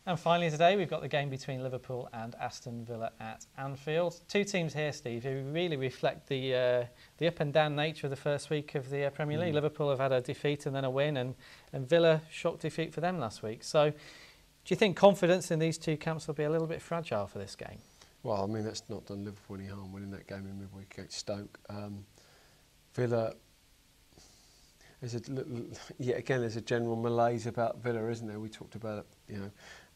And finally today we've got the game between Liverpool and Aston Villa at Anfield. Two teams here, Steve, who really reflect the up and down nature of the first week of the Premier League. Liverpool have had a defeat and then a win, and Villa, shock defeat for them last week. So do you think confidence in these two camps will be a little bit fragile for this game? Well, I mean, that's not done Liverpool any harm winning that game in midweek against Stoke. Villa, there's a general malaise about Villa, isn't there? We talked about it,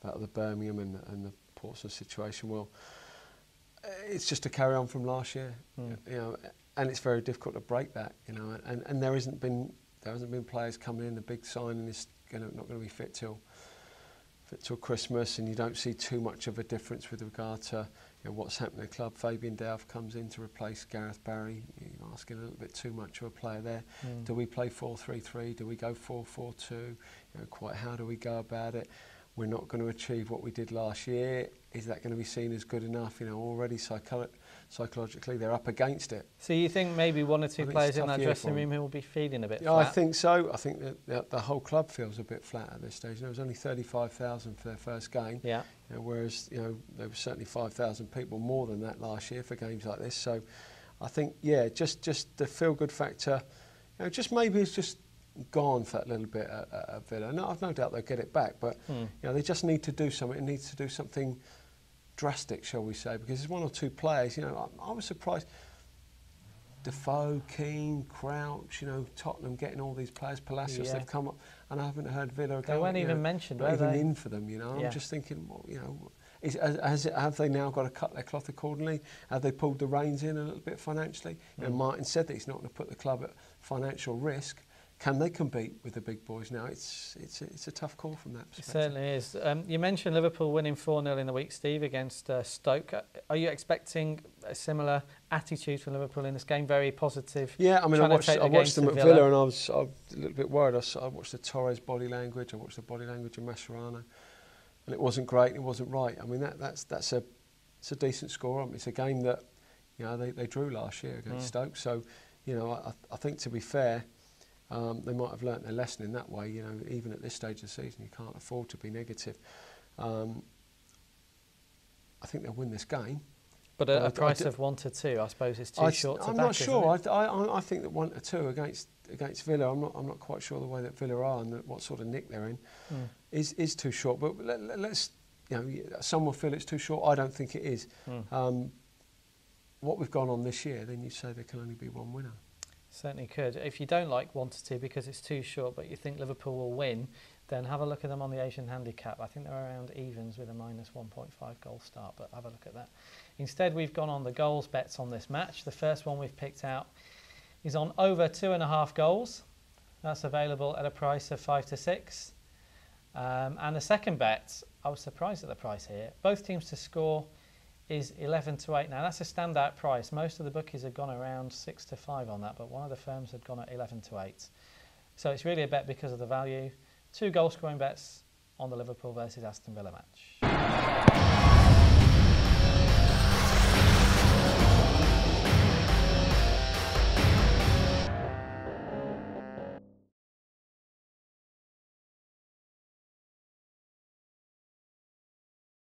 about the Birmingham and the Portsmouth situation. Well, it's just a carry on from last year, and it's very difficult to break that, And there hasn't been players coming in. The big signing is not going to be fit till Christmas, and you don't see too much of a difference with regard to what's happening at the club. Fabian Delph comes in to replace Gareth Barry. You're asking a little bit too much of a player there. Do we play 4-3-3? Do we go 4-4-2? Quite how do we go about it? We're not going to achieve what we did last year. Is that going to be seen as good enough? Already psychologically they're up against it. So you think maybe one or two players in that dressing room who will be feeling a bit flat? I think so. I think that the whole club feels a bit flat at this stage. There was only 35,000 for their first game. Yeah. Whereas there were certainly 5,000 people more than that last year for games like this. So I think just the feel good factor. Just maybe it's just gone for that little bit at Villa. No, I've no doubt they'll get it back, but they just need to do something. It needs to do something drastic, shall we say, because there's one or two players. I was surprised. Defoe, Keane, Crouch, Tottenham getting all these players. Palacios, they've come up, and I haven't heard Villa. They weren't even mentioned, were even they? in for them. I'm just thinking, have they now got to cut their cloth accordingly? Have they pulled the reins in a little bit financially? Martin said that he's not going to put the club at financial risk. Can they compete with the big boys now? It's a tough call from that perspective. It certainly is. You mentioned Liverpool winning 4-0 in the week, Steve, against Stoke. Are you expecting a similar attitude from Liverpool in this game? Very positive. Yeah, I mean, I watched them at Villa, and I was a little bit worried. I watched the Torres body language. I watched the body language of Mascherano, and it wasn't great. It wasn't right. I mean, that's a decent score. It's a game that they drew last year against Stoke. So I think, to be fair, they might have learnt their lesson in that way. Even at this stage of the season, you can't afford to be negative. I think they'll win this game. But at a price of 1-2, I suppose it's too short to back. I'm not sure. I think that 1-2 against Villa, I'm not quite sure the way that Villa are and what sort of nick they're in is too short. But let's some will feel it's too short. I don't think it is. What we've gone on this year, then you say there can only be one winner. Certainly could. If you don't like 1-2 because it's too short, but you think Liverpool will win, then have a look at them on the Asian handicap. I think they're around evens with a minus 1.5 goal start, but have a look at that. Instead, we've gone on the goals bets on this match. The first one we've picked out is on over 2.5 goals. That's available at a price of 5-6. And the second bet, I was surprised at the price here. Both teams to score is 11-8. Now that's a standout price. Most of the bookies have gone around 6-5 on that, but one of the firms had gone at 11-8. So it's really a bet because of the value. 2 goal scoring bets on the Liverpool versus Aston Villa match.